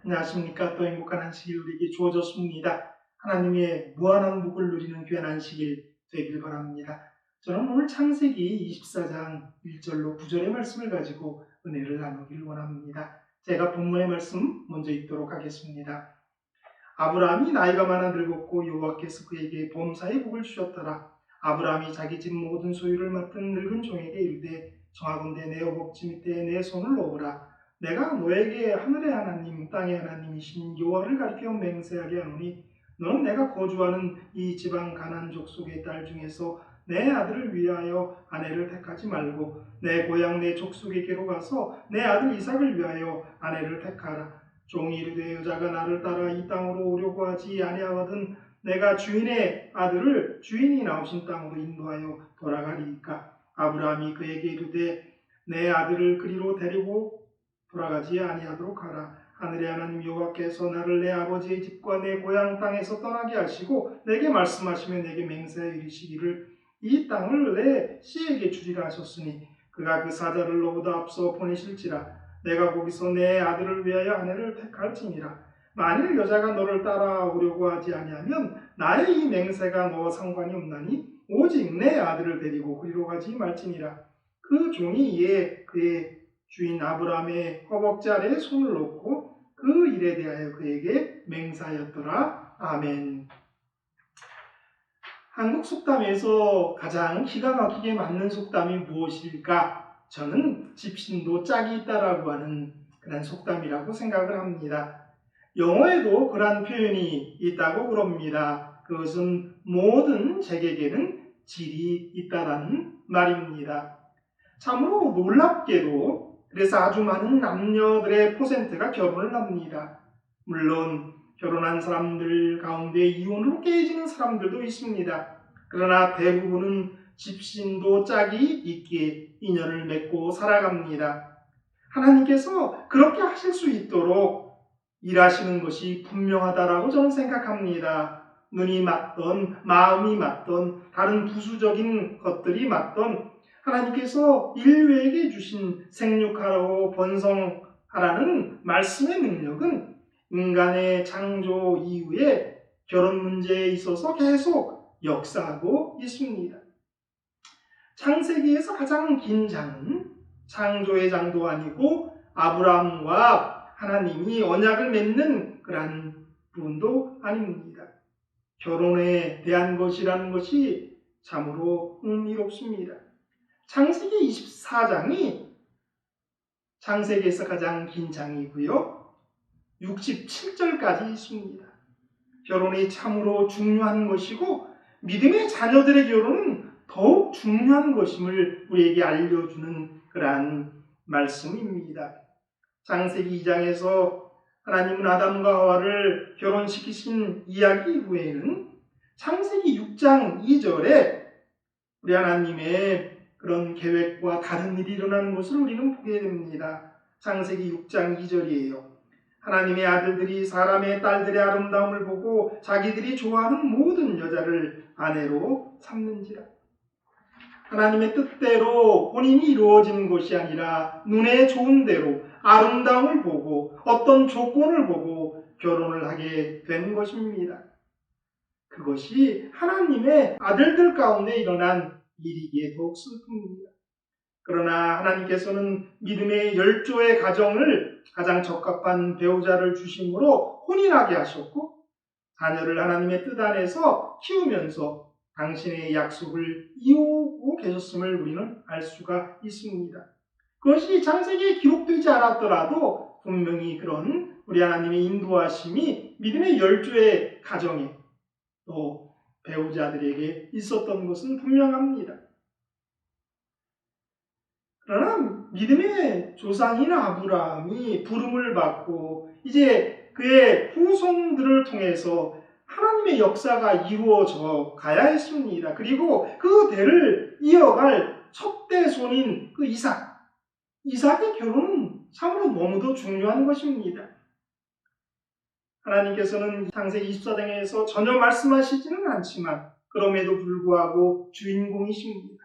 안녕하십니까. 또 행복한 안식일 우리에게 주어졌습니다. 하나님의 무한한 복을 누리는 귀한 안식일 되길 바랍니다. 저는 오늘 창세기 24장 1절로 9절의 말씀을 가지고 은혜를 나누길 원합니다. 제가 본문의 말씀 먼저 읽도록 하겠습니다. 아브라함이 나이가 많아 늙었고 여호와께서 그에게 범사의 복을 주셨더라. 아브라함이 자기 집 모든 소유를 맡은 늙은 종에게 이르되 정하건대 내 허벅지 밑에 내 손을 놓으라. 내가 너에게 하늘의 하나님 땅의 하나님이신 여호와를 가리켜 맹세하게 하노니 너는 내가 거주하는 이 지방 가나안 족속의 딸 중에서 내 아들을 위하여 아내를 택하지 말고 내 고향 내 족속에게로 가서 내 아들 이삭을 위하여 아내를 택하라. 종이 이르되 여자가 나를 따라 이 땅으로 오려고 하지 아니하거든 내가 주인의 아들을 주인이 나오신 땅으로 인도하여 돌아가리이까. 아브라함이 그에게 이르되 내 아들을 그리로 데리고 돌아가지 아니하도록 하라. 하늘의 하나님 여호와께서 나를 내 아버지의 집과 내 고향 땅에서 떠나게 하시고 내게 말씀하시며 내게 맹세하여 이르시기를 이 땅을 내 씨에게 주리라 하셨으니 그가 그 사자를 너보다 앞서 보내실지라. 내가 거기서 내 아들을 위하여 아내를 택할지니라. 만일 여자가 너를 따라오려고 하지 아니하면 나의 이 맹세가 너와 상관이 없나니 오직 내 아들을 데리고 그리로 가지 말지니라. 그 종이 이에 그의 주인 아브라함의 허벅지 아래에 손을 놓고 그 일에 대하여 그에게 맹세하였더라. 아멘. 한국 속담에서 가장 기가 막히게 맞는 속담이 무엇일까? 저는 집신도 짝이 있다라고 하는 그런 속담이라고 생각을 합니다. 영어에도 그런 표현이 있다고 그럽니다. 그것은 모든 책에게는 질이 있다라는 말입니다. 참으로 놀랍게도 그래서 아주 많은 남녀들의 퍼센트가 결혼을 합니다. 물론 결혼한 사람들 가운데 이혼으로 깨지는 사람들도 있습니다. 그러나 대부분은 집신도 짝이 있기에 인연을 맺고 살아갑니다. 하나님께서 그렇게 하실 수 있도록 일하시는 것이 분명하다라고 저는 생각합니다. 눈이 맞던 마음이 맞던 다른 부수적인 것들이 맞던 하나님께서 인류에게 주신 생육하고 번성하라는 말씀의 능력은 인간의 창조 이후에 결혼 문제에 있어서 계속 역사하고 있습니다. 창세기에서 가장 긴 장은 창조의 장도 아니고 아브라함과 하나님이 언약을 맺는 그러한 부분도 아닙니다. 결혼에 대한 것이라는 것이 참으로 흥미롭습니다. 창세기 24장이 창세기에서 가장 긴 장이고요. 67절까지 있습니다. 결혼이 참으로 중요한 것이고 믿음의 자녀들의 결혼은 더욱 중요한 것임을 우리에게 알려주는 그러한 말씀입니다. 창세기 2장에서 하나님은 아담과 하와를 결혼시키신 이야기 이후에는 창세기 6장 2절에 우리 하나님의 그런 계획과 다른 일이 일어나는 것을 우리는 보게 됩니다. 창세기 6장 2절이에요. 하나님의 아들들이 사람의 딸들의 아름다움을 보고 자기들이 좋아하는 모든 여자를 아내로 삼는지라. 하나님의 뜻대로 본인이 이루어지는 것이 아니라 눈에 좋은 대로 아름다움을 보고 어떤 조건을 보고 결혼을 하게 된 것입니다. 그것이 하나님의 아들들 가운데 일어난 일이기에 더욱 슬픕니다. 그러나 하나님께서는 믿음의 열조의 가정을 가장 적합한 배우자를 주심으로 혼인하게 하셨고 자녀를 하나님의 뜻 안에서 키우면서 당신의 약속을 이루고 계셨음을 우리는 알 수가 있습니다. 그것이 창세기에 기록되지 않았더라도 분명히 그런 우리 하나님의 인도하심이 믿음의 열조의 가정에 또 배우자들에게 있었던 것은 분명합니다. 그러나 믿음의 조상인 아브라함이 부름을 받고 이제 그의 후손들을 통해서 하나님의 역사가 이루어져 가야 했습니다. 그리고 그 대를 이어갈 첩대손인 그 이삭의 결혼은 참으로 너무도 중요한 것입니다. 하나님께서는 창세기 24장에서 전혀 말씀하시지는 않지만 그럼에도 불구하고 주인공이십니다.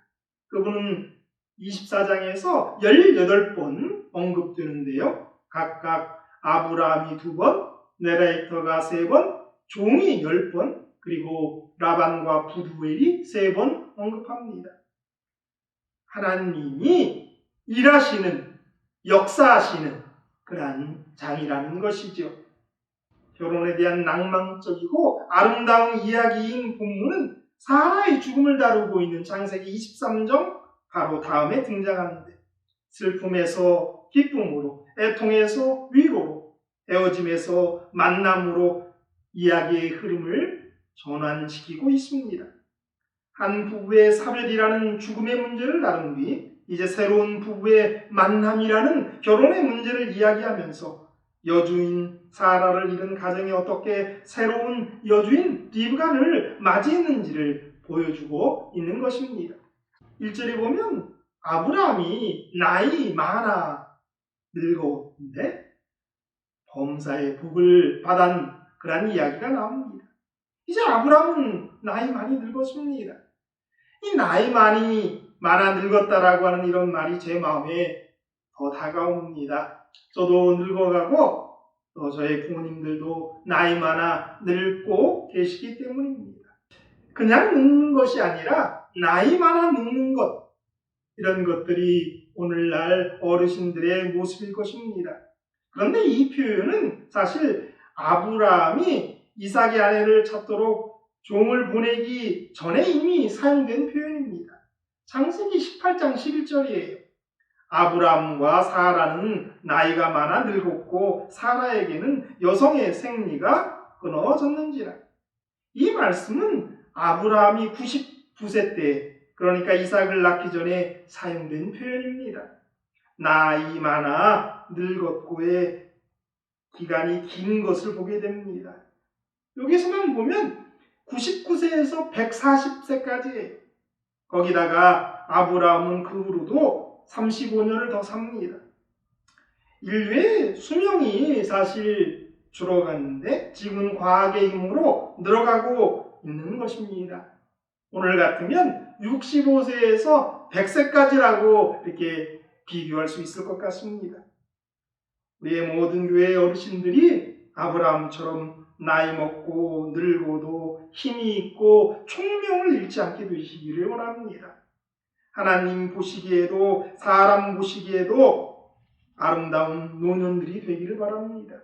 그분은 24장에서 18번 언급되는데요. 각각 아브라함이 2번, 네레이터가 3번, 종이 10번, 그리고 라반과 부두엘이 3번 언급합니다. 하나님이 일하시는, 역사하시는 그러한 장이라는 것이죠. 결혼에 대한 낭만적이고 아름다운 이야기인 본문은 사라의 죽음을 다루고 있는 창세기 23장 바로 다음에 등장하는데, 슬픔에서 기쁨으로, 애통에서 위로로, 헤어짐에서 만남으로 이야기의 흐름을 전환시키고 있습니다. 한 부부의 사별이라는 죽음의 문제를 다룬 뒤 이제 새로운 부부의 만남이라는 결혼의 문제를 이야기하면서 여주인 사라를 잃은 가정이 어떻게 새로운 여주인 리브가를 맞이했는지를 보여주고 있는 것입니다. 1절에 보면 아브라함이 나이 많아 늙었는데 범사의 복을 받은 그런 이야기가 나옵니다. 이제 아브라함은 나이 많이 늙었습니다. 이 나이 많아 늙었다라고 하는 이런 말이 제 마음에 더 다가옵니다. 저도 늙어가고 또 저의 부모님들도 나이 많아 늙고 계시기 때문입니다. 그냥 늙는 것이 아니라 나이 많아 늙는 것, 이런 것들이 오늘날 어르신들의 모습일 것입니다. 그런데 이 표현은 사실 아브라함이 이삭의 아내를 찾도록 종을 보내기 전에 이미 사용된 표현입니다. 창세기 18장 11절이에요. 아브라함과 사라는 나이가 많아 늙었고 사라에게는 여성의 생리가 끊어졌는지라. 이 말씀은 아브라함이 99세 때, 그러니까 이삭을 낳기 전에 사용된 표현입니다. 나이 많아 늙었고의 기간이 긴 것을 보게 됩니다. 여기서만 보면 99세에서 140세까지, 거기다가 아브라함은 그 후로도 35년을 더 삽니다. 인류의 수명이 사실 줄어갔는데 지금은 과학의 힘으로 늘어가고 있는 것입니다. 오늘 같으면 65세에서 100세까지라고 이렇게 비교할 수 있을 것 같습니다. 우리의 모든 교회 어르신들이 아브라함처럼 나이 먹고 늙어도 힘이 있고 총명을 잃지 않게 되시기를 원합니다. 하나님 보시기에도 사람 보시기에도 아름다운 노년들이 되기를 바랍니다.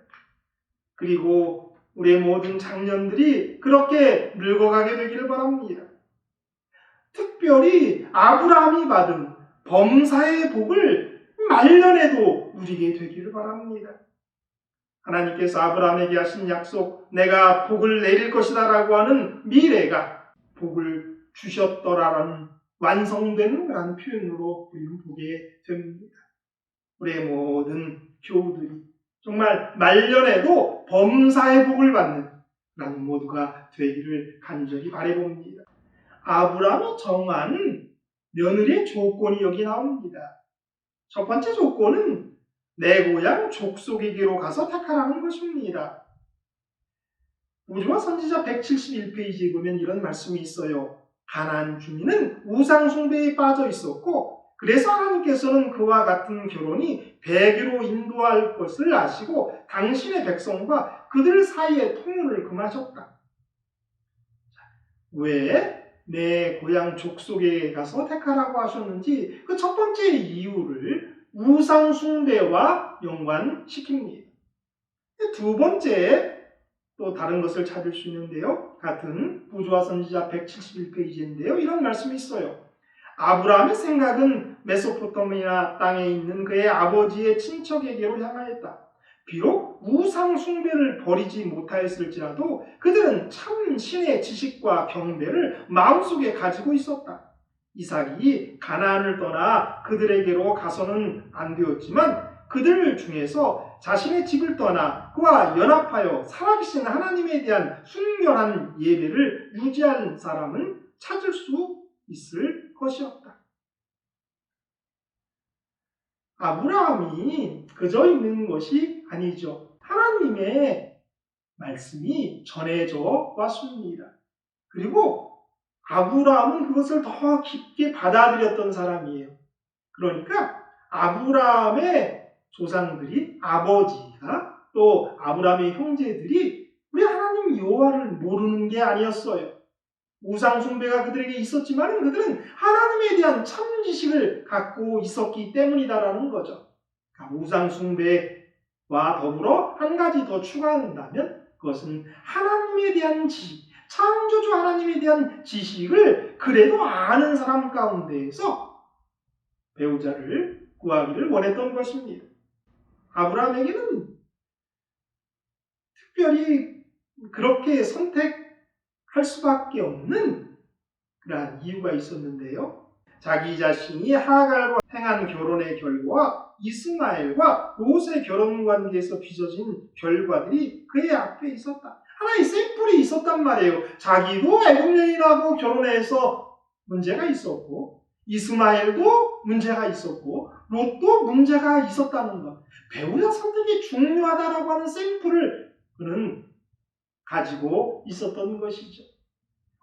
그리고 우리의 모든 장년들이 그렇게 늙어가게 되기를 바랍니다. 특별히 아브라함이 받은 범사의 복을 말년에도 누리게 되기를 바랍니다. 하나님께서 아브라함에게 하신 약속, 내가 복을 내릴 것이다 라고 하는 미래가 복을 주셨더라라는 완성되는 그런 표현으로 우리는 보게 됩니다. 우리의 모든 교우들이 정말 말년에도 범사의 복을 받는 그런 모두가 되기를 간절히 바라봅니다. 아브라함이 정한 며느리의 조건이 여기 나옵니다. 첫 번째 조건은 내 고향 족속에게로 가서 택하라는 것입니다. 우주와 선지자 171페이지에 보면 이런 말씀이 있어요. 가나안 주민은 우상 숭배에 빠져 있었고 그래서 하나님께서는 그와 같은 결혼이 배교로 인도할 것을 아시고 당신의 백성과 그들 사이의 통일을 금하셨다. 왜 내 고향 족속에 가서 택하라고 하셨는지 그 첫 번째 이유를 우상 숭배와 연관시킵니다. 두 번째 또 다른 것을 찾을 수 있는데요. 같은 부조와 선지자 171페이지인데요. 이런 말씀이 있어요. 아브라함의 생각은 메소포타미아 땅에 있는 그의 아버지의 친척에게로 향하였다. 비록 우상 숭배를 버리지 못하였을지라도 그들은 참 신의 지식과 경배를 마음속에 가지고 있었다. 이삭이 가나안을 떠나 그들에게로 가서는 안 되었지만 그들 중에서 자신의 집을 떠나 그와 연합하여 살아계신 하나님에 대한 순결한 예배를 유지하는 사람은 찾을 수 있을 것이었다. 아브라함이 그저 있는 것이 아니죠. 하나님의 말씀이 전해져 왔습니다. 그리고 아브라함은 그것을 더 깊게 받아들였던 사람이에요. 그러니까 아브라함의 조상들이 아버지가 또 아브라함의 형제들이 우리 하나님 여호와를 모르는 게 아니었어요. 우상 숭배가 그들에게 있었지만 그들은 하나님에 대한 참 지식을 갖고 있었기 때문이다라는 거죠. 우상 숭배와 더불어 한 가지 더 추가한다면 그것은 하나님에 대한 지식, 창조주 하나님에 대한 지식을 그래도 아는 사람 가운데에서 배우자를 구하기를 원했던 것입니다. 아브라함에게는 특별히 그렇게 선택할 수밖에 없는 그러한 이유가 있었는데요. 자기 자신이 하갈과 행한 결혼의 결과와 이스마엘과 롯의 결혼 관계에서 빚어진 결과들이 그의 앞에 있었다. 하나의 샘플이 있었단 말이에요. 자기도 애굽 여인하고 결혼해서 문제가 있었고 이스마엘도 문제가 있었고 롯도 문제가 있었다는 것. 배우자 선택이 중요하다라고 하는 샘플을 그는 가지고 있었던 것이죠.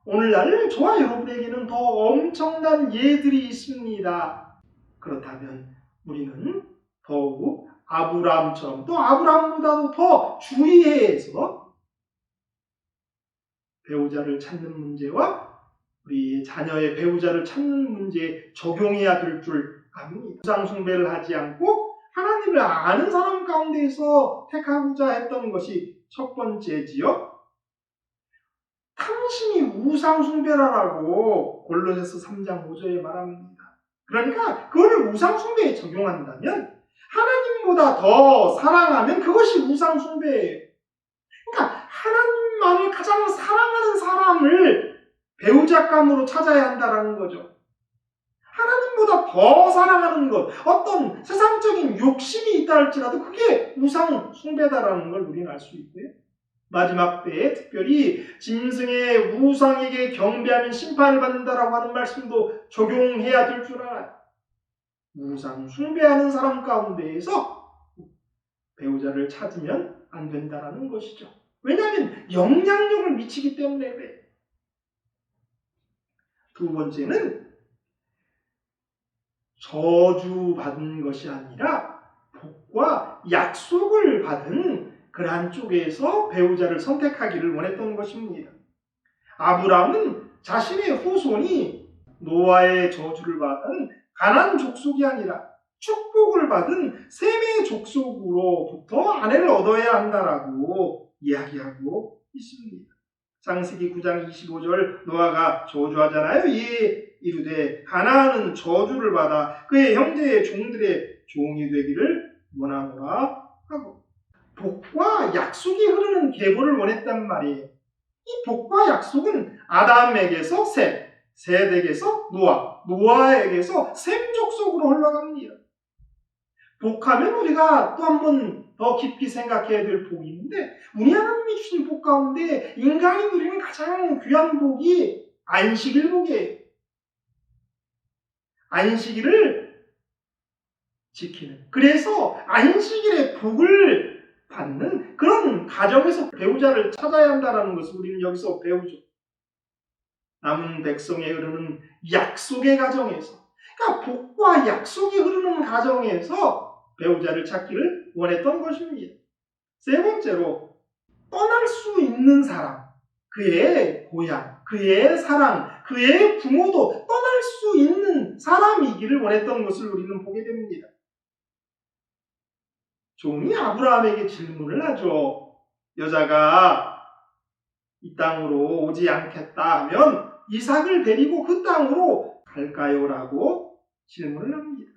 오늘날 저와 여러분에게는 더 엄청난 예들이 있습니다. 그렇다면 우리는 더욱 아브라함처럼 또 아브라함보다도 더 주의해서 배우자를 찾는 문제와 우리 자녀의 배우자를 찾는 문제에 적용해야 될 줄 압니다. 우상 숭배를 하지 않고 하나님을 아는 사람 가운데에서 택하고자 했던 것이 첫 번째지요. 당신이 우상 숭배라라고 골로새서 3장 5절에 말합니다. 그러니까 그거를 우상 숭배에 적용한다면 하나님보다 더 사랑하면 그것이 우상 숭배예요. 그러니까 하나님만을 가장 사랑하는 사람을 배우자감으로 찾아야 한다라는 거죠. 하나님보다 더 사랑하는 것, 어떤 세상적인 욕심이 있다 할지라도 그게 우상 숭배다라는 걸 우리는 알 수 있고요. 마지막 때에 특별히 짐승의 우상에게 경배하면 심판을 받는다라고 하는 말씀도 적용해야 될 줄 알아요. 우상 숭배하는 사람 가운데에서 배우자를 찾으면 안 된다라는 것이죠. 왜냐하면 영향력을 미치기 때문에 그래요. 두 번째는 저주받은 것이 아니라 복과 약속을 받은 그러한 쪽에서 배우자를 선택하기를 원했던 것입니다. 아브라함은 자신의 후손이 노아의 저주를 받은 가나안 족속이 아니라 축복을 받은 셈의 족속으로부터 아내를 얻어야 한다라고 이야기하고 있습니다. 창세기 9장 25절 노아가 저주하잖아요. 이에 이르되 가나안은 저주를 받아 그의 형제의 종들의 종이 되기를 원하노라 하고 복과 약속이 흐르는 계보를 원했단 말이에요. 이 복과 약속은 아담에게서 셋, 셋에게서 노아, 노아에게서 셈 족속으로 흘러갑니다. 복하면 우리가 또 한 번 더 깊이 생각해야 될 복이 있는데 우리 하나님이 주신 복 가운데 인간이 누리는 가장 귀한 복이 안식일 복이에요. 안식일을 지키는. 그래서 안식일의 복을 받는 그런 가정에서 배우자를 찾아야 한다는 것을 우리는 여기서 배우죠. 남은 백성에 흐르는 약속의 가정에서, 그러니까 복과 약속이 흐르는 가정에서 배우자를 찾기를 원했던 것입니다. 세 번째로 떠날 수 있는 사람, 그의 고향, 그의 사랑, 그의 부모도 떠날 수 있는 사람이기를 원했던 것을 우리는 보게 됩니다. 종이 아브라함에게 질문을 하죠. 여자가 이 땅으로 오지 않겠다 하면 이삭을 데리고 그 땅으로 갈까요? 라고 질문을 합니다.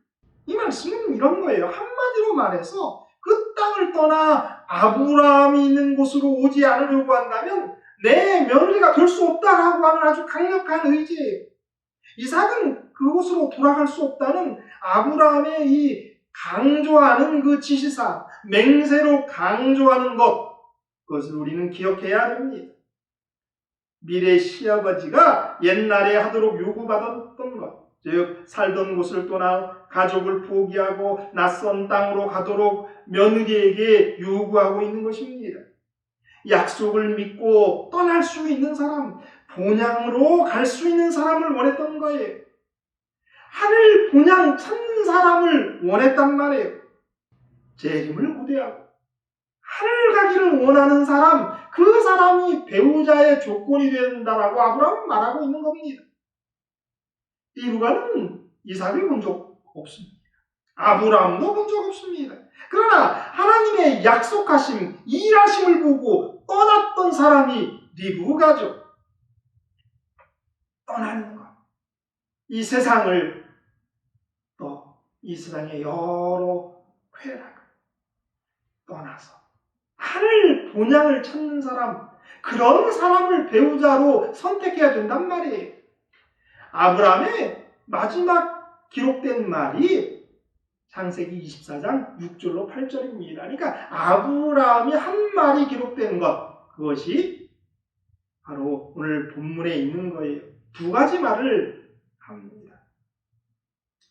이 말씀은 이런 거예요. 한마디로 말해서 그 땅을 떠나 아브라함이 있는 곳으로 오지 않으려고 한다면 내 며느리가 될 수 없다라고 하는 아주 강력한 의지예요. 이삭은 그곳으로 돌아갈 수 없다는 아브라함의 이 강조하는 그 지시사항, 맹세로 강조하는 것, 그것을 우리는 기억해야 됩니다. 미래 시아버지가 옛날에 하도록 요구받았던 것, 즉 살던 곳을 떠나 가족을 포기하고 낯선 땅으로 가도록 며느리에게 요구하고 있는 것입니다. 약속을 믿고 떠날 수 있는 사람, 본향으로 갈 수 있는 사람을 원했던 거예요. 하늘 본향 찾는 사람을 원했단 말이에요. 재림을 고대하고 하늘 가기를 원하는 사람, 그 사람이 배우자의 조건이 된다라고 아브라함은 말하고 있는 겁니다. 리브가는 이삭을 본 적 없습니다. 아브라함도 본 적 없습니다. 그러나 하나님의 약속하심, 일하심을 보고 떠났던 사람이 리브가죠. 떠나는 것. 이 세상을 또 이 세상의 여러 쾌락을 떠나서 하늘 본향을 찾는 사람, 그런 사람을 배우자로 선택해야 된단 말이에요. 아브라함의 마지막 기록된 말이 창세기 24장 6절로 8절입니다. 그러니까 아브라함이 한 말이 기록된 것, 그것이 바로 오늘 본문에 있는 거예요. 두 가지 말을 합니다.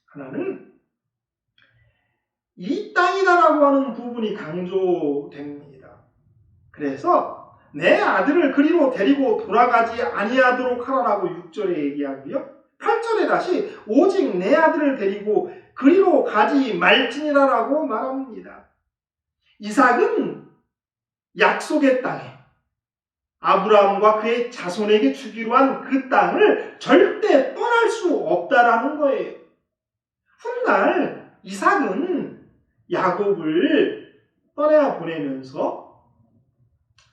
하나는 이 땅이다라고 하는 부분이 강조됩니다. 그래서 내 아들을 그리로 데리고 돌아가지 아니하도록 하라라고 6절에 얘기하고요. 8절에 다시 오직 내 아들을 데리고 그리로 가지 말지니라라고 말합니다. 이삭은 약속의 땅에 아브라함과 그의 자손에게 주기로 한 그 땅을 절대 떠날 수 없다라는 거예요. 훗날 이삭은 야곱을 떠나 보내면서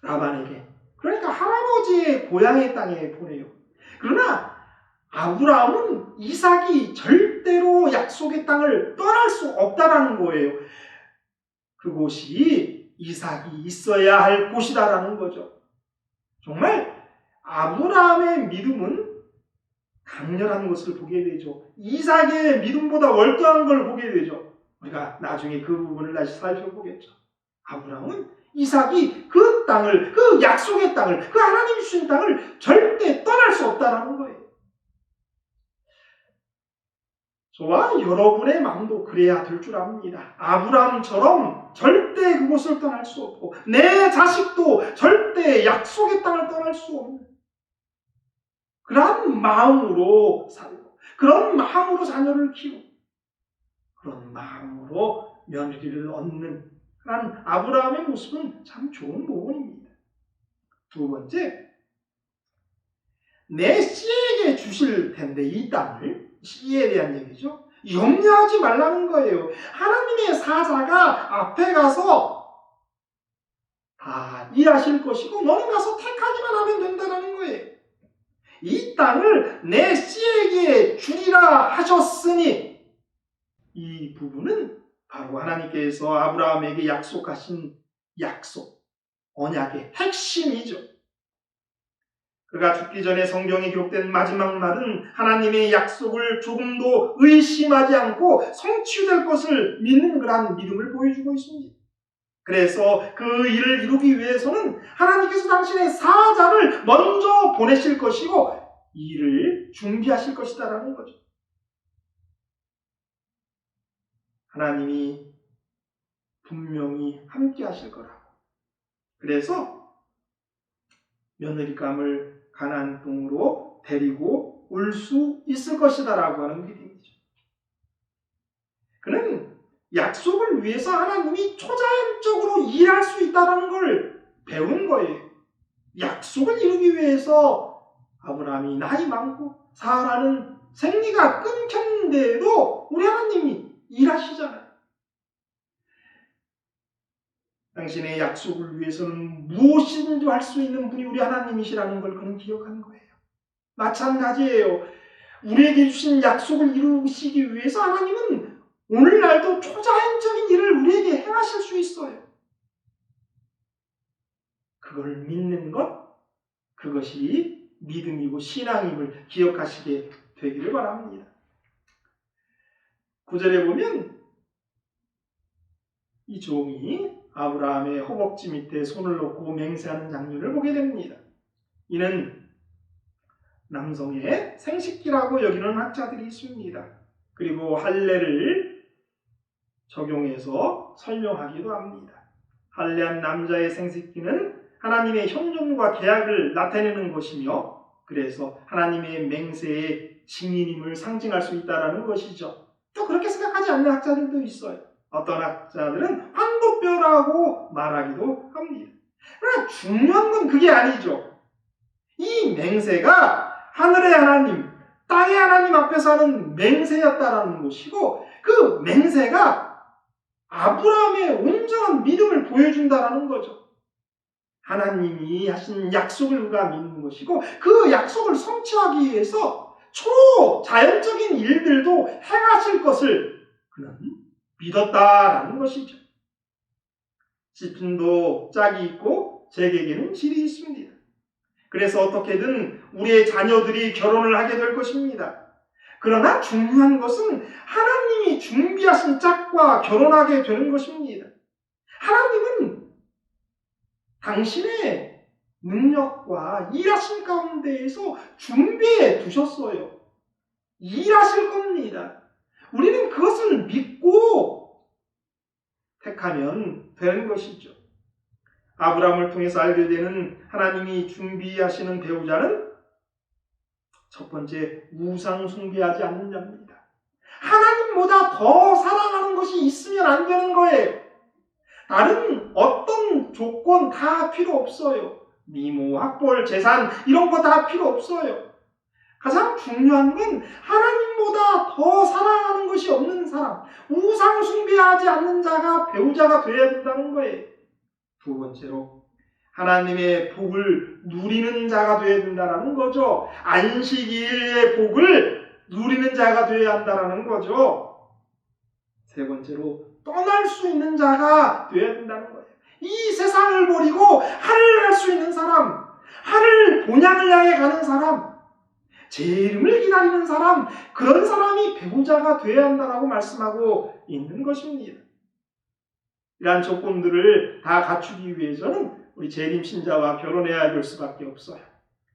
라반에게, 그러니까 할아버지의 고향의 땅에 보내요. 그러나 아브라함은 이삭이 절대로 약속의 땅을 떠날 수 없다라는 거예요. 그곳이 이삭이 있어야 할 곳이다라는 거죠. 정말 아브라함의 믿음은 강렬한 것을 보게 되죠. 이삭의 믿음보다 월등한 걸 보게 되죠. 우리가 나중에 그 부분을 다시 살펴보겠죠. 아브라함은 이삭이 그 땅을, 그 약속의 땅을, 그 하나님이 주신 땅을 절대 떠날 수 없다라는 거예요. 저와 여러분의 마음도 그래야 될 줄 압니다. 아브라함처럼 절대 그곳을 떠날 수 없고 내 자식도 절대 약속의 땅을 떠날 수 없는 그런 마음으로 살고, 그런 마음으로 자녀를 키우고, 그런 마음으로 며느리를 얻는 그런 아브라함의 모습은 참 좋은 모습입니다. 두 번째, 내 씨에게 주실 텐데 이 땅을, 씨에 대한 얘기죠. 염려하지 말라는 거예요. 하나님의 사자가 앞에 가서 다 일하실 것이고 너는 가서 택하기만 하면 된다는 거예요. 이 땅을 내 씨에게 주리라 하셨으니, 이 부분은 바로 하나님께서 아브라함에게 약속하신 약속, 언약의 핵심이죠. 그가 죽기 전에 성경에 기록된 마지막 말은 하나님의 약속을 조금도 의심하지 않고 성취될 것을 믿는 그러한 믿음을 보여주고 있습니다. 그래서 그 일을 이루기 위해서는 하나님께서 당신의 사자를 먼저 보내실 것이고 일을 준비하실 것이다라는 거죠. 하나님이 분명히 함께 하실 거라고. 그래서 며느리감을 가나안 땅으로 데리고 올 수 있을 것이다라고 하는 믿음이죠. 그는 약속을 위해서 하나님이 초자연적으로 일할 수 있다는 걸 배운 거예요. 약속을 이루기 위해서 아브라함이 나이 많고 사라는 생리가 끊겼는데도 우리 하나님이 일하시잖아요. 당신의 약속을 위해서는 무엇이든지 할 수 있는 분이 우리 하나님이시라는 걸 그는 기억하는 거예요. 마찬가지예요. 우리에게 주신 약속을 이루시기 위해서 하나님은 오늘날도 초자연적인 일을 우리에게 행하실 수 있어요. 그걸 믿는 것, 그것이 믿음이고 신앙임을 기억하시게 되기를 바랍니다. 9절에 보면 이 종이 아브라함의 허벅지 밑에 손을 놓고 맹세하는 장면을 보게 됩니다. 이는 남성의 생식기라고 여기는 학자들이 있습니다. 그리고 할례를 적용해서 설명하기도 합니다. 할례한 남자의 생식기는 하나님의 형용과 계약을 나타내는 것이며, 그래서 하나님의 맹세의 증인임을 상징할 수 있다는 것이죠. 또 그렇게 생각하지 않는 학자들도 있어요. 어떤 학자들은 환복 성소뼈라고 말하기도 합니다. 그러나 중요한 건 그게 아니죠. 이 맹세가 하늘의 하나님, 땅의 하나님 앞에서 하는 맹세였다라는 것이고, 그 맹세가 아브라함의 온전한 믿음을 보여준다라는 거죠. 하나님이 하신 약속을 그가 믿는 것이고, 그 약속을 성취하기 위해서 초자연적인 일들도 행하실 것을 그는 믿었다라는 것이죠. 시편도 짝이 있고 제게에는 질이 있습니다. 그래서 어떻게든 우리의 자녀들이 결혼을 하게 될 것입니다. 그러나 중요한 것은 하나님이 준비하신 짝과 결혼하게 되는 것입니다. 하나님은 당신의 능력과 일하신 가운데에서 준비해 두셨어요. 일하실 겁니다. 우리는 그것을 믿고 택하면 되는 것이죠. 아브라함을 통해서 알게 되는 하나님이 준비하시는 배우자는 첫 번째, 우상 숭배하지 않는 자입니다. 하나님보다 더 사랑하는 것이 있으면 안 되는 거예요. 다른 어떤 조건 다 필요 없어요. 미모, 학벌, 재산 이런 거 다 필요 없어요. 가장 중요한 건 하나님보다 더 사랑하는 것이 없는 사람, 우상 숭배하지 않는 자가 배우자가 되어야 된다는 거예요. 두 번째로, 하나님의 복을 누리는 자가 되어야 된다는 거죠. 안식일의 복을 누리는 자가 되어야 한다는 거죠. 세 번째로, 떠날 수 있는 자가 되어야 된다는 거예요. 이 세상을 버리고 하늘을 갈 수 있는 사람, 하늘 본향을 향해 가는 사람, 제 이름을 기다리는 사람, 그런 사람이 배우자가 되어야 한다고 말씀하고 있는 것입니다. 이러한 조건들을 다 갖추기 위해서는 우리 재림 신자와 결혼해야 될 수밖에 없어요.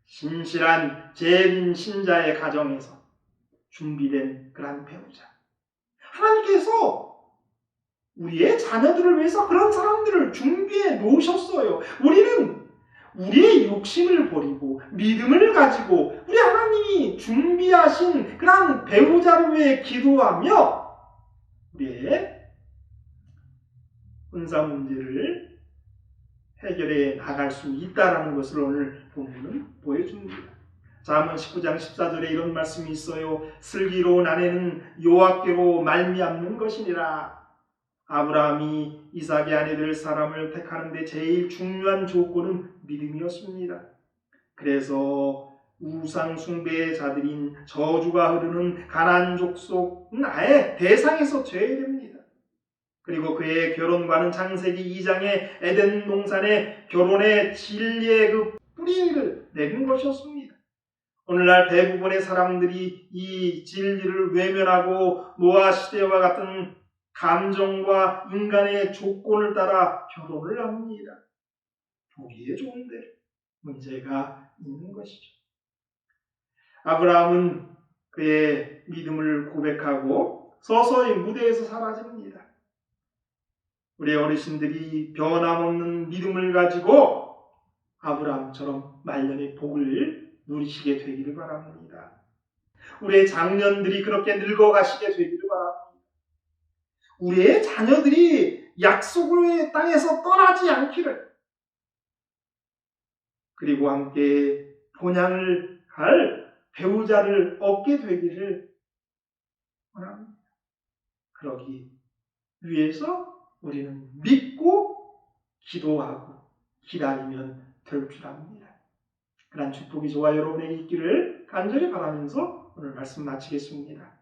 신실한 재림 신자의 가정에서 준비된 그런 배우자. 하나님께서 우리의 자녀들을 위해서 그런 사람들을 준비해 놓으셨어요. 우리는 우리의 욕심을 버리고 믿음을 가지고 우리 하나님이 준비하신 그런 배우자를 위해 기도하며 우리의 혼사 문제를 해결해 나갈 수 있다는 것을 오늘 본문은 보여줍니다. 잠언 19장 14절에 이런 말씀이 있어요. 슬기로운 아내는 여호와께로 말미암는 것이니라. 아브라함이 이삭의 아내 될 사람을 택하는데 제일 중요한 조건은 믿음이었습니다. 그래서 우상 숭배의 자들인 저주가 흐르는 가나안 족속은 아예 대상에서 제외됩니다. 그리고 그의 결혼과는 창세기 2장의 에덴 동산의 결혼의 진리의 그 뿌리를 내는 것이었습니다. 오늘날 대부분의 사람들이 이 진리를 외면하고 노아 시대와 같은 감정과 인간의 조건을 따라 결혼을 합니다. 보기에 좋은데 문제가 있는 것이죠. 아브라함은 그의 믿음을 고백하고 서서히 무대에서 사라집니다. 우리 어르신들이 변함없는 믿음을 가지고 아브라함처럼 말년의 복을 누리시게 되기를 바랍니다. 우리의 장년들이 그렇게 늙어가시게 되기를 바랍니다. 우리의 자녀들이 약속의 땅에서 떠나지 않기를, 그리고 함께 본향을 갈 배우자를 얻게 되기를 원합니다. 그러기 위해서 우리는 믿고 기도하고 기다리면 될 줄 압니다. 그런 축복이 저와 여러분에게 있기를 간절히 바라면서 오늘 말씀 마치겠습니다.